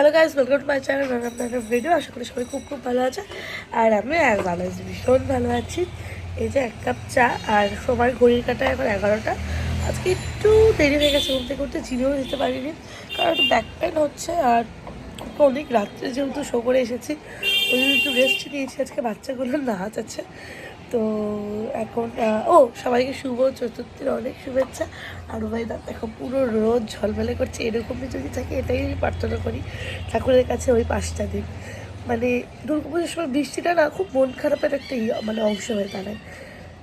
Hello guys, welcome to my channel. আপনাদের video আশা করি সবাই খুব ভালো আছে। আর আমি ভালো আছি, ভীষণ ভালো আছি। এই যে এক কাপ চা, আর সময় ঘড়ির কাটায় এখন 11টা। আজকে একটু দেরি হয়ে গেছে, ঘুম থেকে উঠতে চিনিও দিতে পারিনি, কারণ একটু ব্যাক পেন হচ্ছে। আর অনেক রাত্রে যেহেতু শো করে এসেছি, ওই জন্য একটু রেস্ট নিয়েছি। আজকে বাচ্চাগুলো নাচ আছে, তো এখন সবাইকে শুভ চতুর্থীর অনেক শুভেচ্ছা। আর ভাই দেখো পুরো রোদ ঝলমেলে করছে, এরকমই যদি থাকে এটাই আমি প্রার্থনা করি ঠাকুরের কাছে ওই 5টা দিন। মানে দুর্গাপুজোর সময় বৃষ্টিটা না খুব মন খারাপের একটা মানে অংশ হয়ে দাঁড়ায়।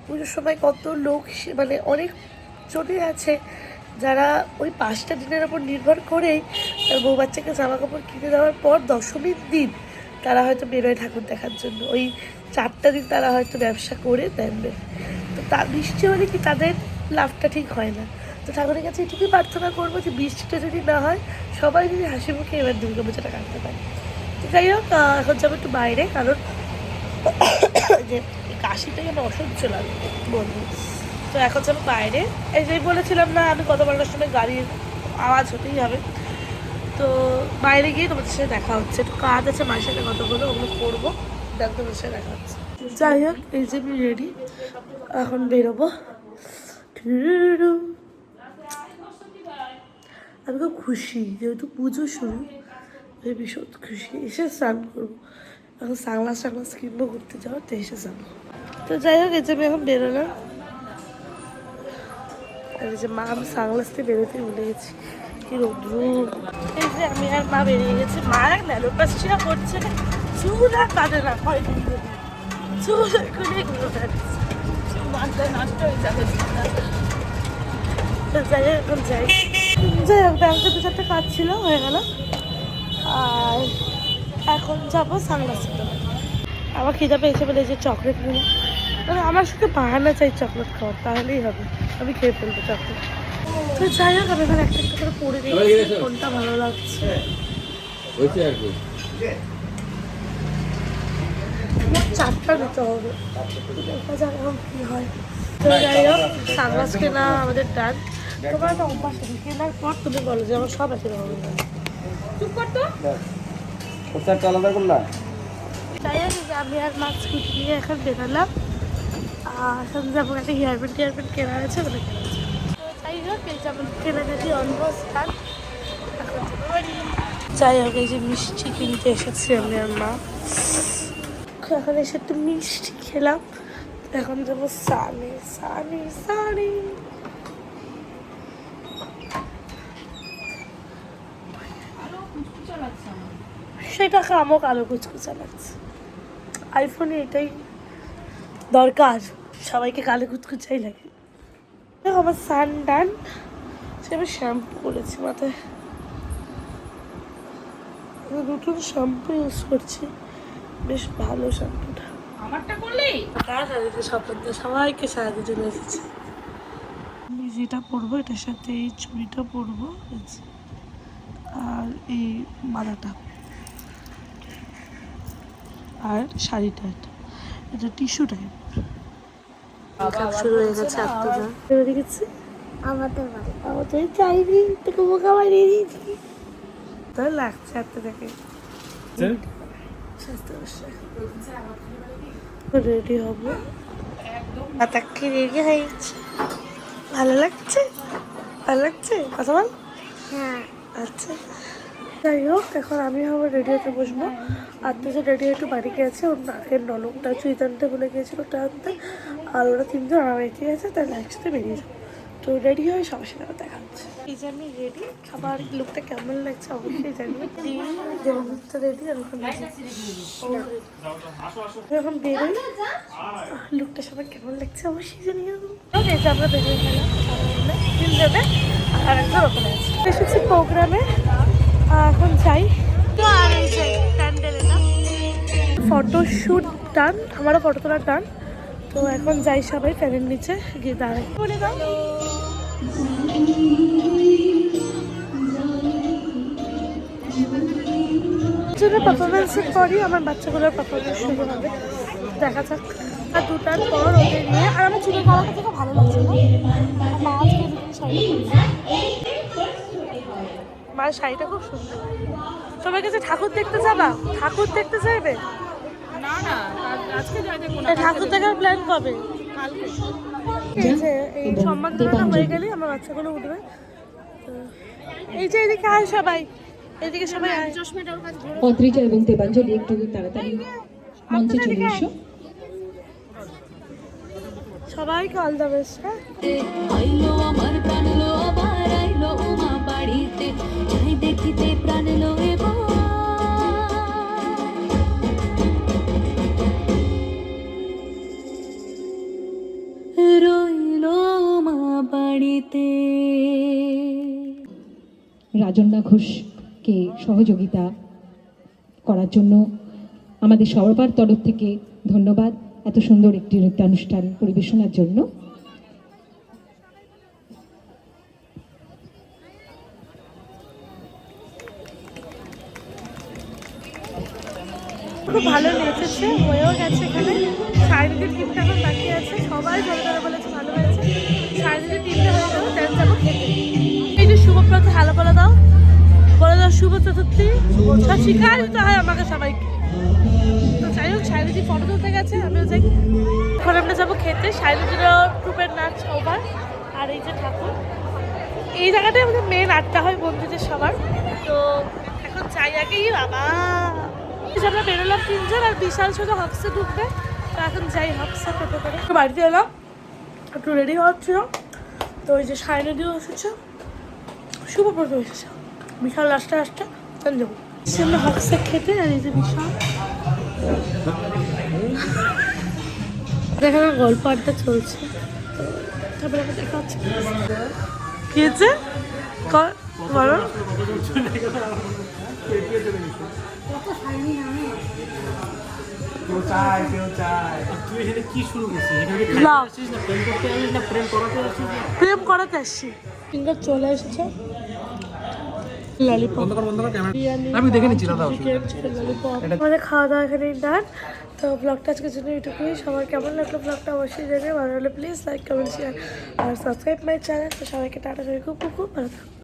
পুজোর সময় কত লোক মানে অনেক জনে আছে যারা ওই 5টা দিনের ওপর নির্ভর করেই তার বউ বাচ্চাকে জামা কাপড় কিনে দেওয়ার পর দশমীর দিন তারা হয়তো বেরোয় ঠাকুর দেখার জন্য। ওই 4টা দিন তারা হয়তো ব্যবসা করে দেন। তো তা বৃষ্টি হলে কি তাদের লাভটা ঠিক হয় না। তো ঠাকুরের কাছে এটুকুই প্রার্থনা করবো যে বৃষ্টিটা যদি না হয়, সবাই যদি হাসি মুখে এবার দুর্গা পুজোটা কাটতে পারে। তো যাই হোক, এখন যাবো একটু বাইরে, কারণ যে কাশিটাই আমার অসহ্য লাগে বলবো। তো এখন যাবো বাইরে। এই যে বলেছিলাম না, আমি গত 12টার সময় গাড়ির আওয়াজ হতেই হবে। তো বাইরে গিয়ে তোমাদের সাথে দেখা হচ্ছে, একটু কাজ আছে মায়ের সাথে কতগুলো, ওগুলো করবো, তোমাদের সাথে দেখা হচ্ছে। যাই হোক, এই যে আমি রেডি, এখন বেরোবো। আমি খুব খুশি, যেহেতু পুজো শুরু, আমি ভীষণ খুশি। এসে স্নান করবো, এখন সানগ্লাস কিনবো ঘুরতে যাওয়ার, তো এসে যাবো। তো যাই হোক, এই যে আমি এখন বেরোলাম। আর এই যে মা, আমি সানগ্লাস দিয়ে বেরোতে ভুলে গেছি, কি রৌদ্র। এই যে আমি আর মা বেরিয়ে গেছি। মা ন্যানোপ্লাস্টিয়া করছে না, চুল আর কাঁদে না, ভয় পেয়ে চুল খুলে ঘুরে বেড়াচ্ছে, মাথা নষ্ট হয়ে যাবে। যাই হোক, এখন যাই ব্যাংকে 2-4টা কাজ ছিল, হয়ে গেল। আর এখন যাবো সানগ্লাস কিনতে। আমার খিদা পেয়েছে বলে যে চকলেট নিলাম, মানে আমার শুধু বাহানা চাই চকলেট খাওয়ার, তাহলেই হবে, আমি খেয়ে ফেলবো চকলেট। তো যাই হোক, আমি এবার একটা করে পরে দেখছি কোনটা ভালো লাগছে। 4টা নিতে হবে, দেখা যাক এখন কী হয়। তো যাই হোক, সানগ্লাস কেনা আমাদের ডান। তোমার একটা অভ্যাস আছে, কেনার পর তুমি বলো যে আমার সব একই রকম। চুপ করতো আলাদা করলাম। যাই হোক, আমি আর মা স্কুটি নিয়ে এখন বেরোলাম। আর এখন যাবো, একটা হেয়ারব্যান্ড কেনা আছে, ওগুলো কেনা আছে। তো যাই হোক, এই যেমন কেনাকাটি অনুষ্ঠান এখন যাবো বাড়ি। যাই হোক, এই যে মিষ্টি কিনতে এসেছি আমি আর মা। এখন এসে একটু মিষ্টি খেলাম। এখন যাবো সানি। সেটাকে আমাকে আলো কুচকুচা লাগছে। আইফোনে এটাই দরকার, সবাইকে কালো কুচকুচাই লাগে। দেখো আমার সান ডান, সে আমি শ্যাম্পু করেছি মাথায়, নতুন শ্যাম্পু ইউজ করছি, বেশ ভালো শ্যাম্পুটা। আমারটা করলি সবাইকে সাহায্য চলে এসেছে। আমি যেটা পরবো এটার সাথে এই চুড়িটা পরবো, আর এই মালাটা, আর শাড়িটা, এটা টিস্যু টাইপ। শুরু হয়ে গেছে দেখেছি আমাদের চাইনি, তোকে বোকা বানিয়ে দিয়েছি। তাই লাগছে হাতে দেখে। রেডি হবো, তাকে রেডি হয়েছে। ভালো লাগছে কথা বল। হ্যাঁ আচ্ছা, যাই হোক, এখন আমি আবার রেডি হতে বসবো। আর তো যে রেডি একটু বাড়ি গেছে, ওর নাকের নলকটা চুইতে আনতে ভুলে গিয়েছিল, ওটা আনতে। আর ওরা 3জন আমার বাড়িতে গেছে, তাই একসাথে বেরিয়ে যাবো। তো রেডি হয়ে সবার সাথে দেখা হচ্ছে। এই যে আমি রেডি, খাবার লুকটা কেমন লাগছে অবশ্যই জানবে। দেবমিত্র রেডি, আর ওখানে যখন বেরোই লুকটা সবার কেমন লাগছে অবশ্যই জানিয়ে দেবো। এই যে আমরা বেরিয়ে গেলাম 3জনে, আর একজন ওখানে আছে। এসেছি প্রোগ্রামে, এখন যাই। ফটোশ্যুট ডান, আমারও ফটো তোলার ডান। তো এখন যাই সবাই ফ্যানের নিচে গিয়ে দাঁড়াই। বলে দাও পারফরমেন্সের পরই আমার বাচ্চাগুলোর পারফরমেন্স শুরু হবে, দেখা যাক। আর 2টার পর ওদের নিয়ে, আর আমার চুলের কালারটা থেকে ভালো লাগছে না। মা আজকে শাড়িটা, মায়ের শাড়িটা খুব সুন্দর। সবাই কাছে ঠাকুর দেখতে যাবা? ঠাকুর দেখতে চাইবে? না না, আজকে যাই দেখো না, ঠাকুর দেখার প্ল্যান কবে? কালকে। এই যে এই সম্মাননা হয়ে গেলে আমার বাচ্চাগুলো উঠবে। তো এই যে এদিকে আয় সবাই, এদিকে সবাই আয়। চশমাটা ওর কাছে ধরে। অদ্রিজা এবং দেবাঞ্জলি একটু তাড়াতাড়ি মঞ্চে চলে এসো। সবাইকে অল দ্য বেস্ট। হ্যাঁ, আইলো আমার প্রাণ লো আবার আইলো উমা বাড়িতে যাই দেখিতে প্রাণ লো এবার রইলো মা বাড়িতে। রাজন্যা ঘোষকে সহযোগিতা করার জন্য আমাদের সবার তরফ থেকে ধন্যবাদ এত সুন্দর একটি নৃত্যানুষ্ঠান পরিবেশনার জন্য। খুব ভালো নেচেছে, হয়েও গেছে। এখানে শারীরিক টিমটা এখন বাকি আছে, সবাই ধরে ধরে বলেছে ভালো হয়েছে। শারীরিক টিমটা হয়ে গেল, দেন যাবো খেতে। এই যে শুভব্রত, হ্যালো বলে দাও, বলে দাও শুভ চতুর্থী। সব শিকার দিতে হয় আমাকে সবাইকে। তো যাই হোক, শারীরিক ফটো তুলতে গেছে, আমিও যাই। এখন আমরা যাবো খেতে। শারীরিক ট্রুপের নাচ ওভার। আর এই যে ঠাকুর, এই জায়গাটায় আমাদের মেন আড্ডা হয় বন্ধুদের সবার। তো এখন যাই আগেই বাবা, আমরা বেরোলাম 3 জন, আর বিশাল শুধু হক্সে ঢুকবে। তো এখন যাই হক্সে টোটো করে। বাড়িতে এলাম, একটু রেডি হচ্ছিল। তো ওই যে শাইনিদিও এসেছে, শুভ প্রথম এসেছে, বিশাল লাস্টে আসতে তখন যাবো। আমরা হক্সে খেতে। আর এই যে বিশাল দেখেন গল্প আড্ডা চলছে। তারপরে আমরা দেখা হচ্ছে। কি হচ্ছে বলো? প্রেম করাতে আসছি। ফিঙ্গার চলে এসেছে, আমি দেখে নিচ্ছি দাদা। আমাদের খাওয়া দাওয়া এখানে ডান। তো ব্লগটা আজকের জন্য এটুকুই। সবার কেমন লাগলো ব্লগটা অবশ্যই জানিয়ে। ভালো হলে প্লিজ লাইক কমেন্ট শেয়ার আর সাবস্ক্রাইব মাই চ্যানেল। তো সবাইকে টাটা, সবাই খুব খুব খুব ভালো থাকো।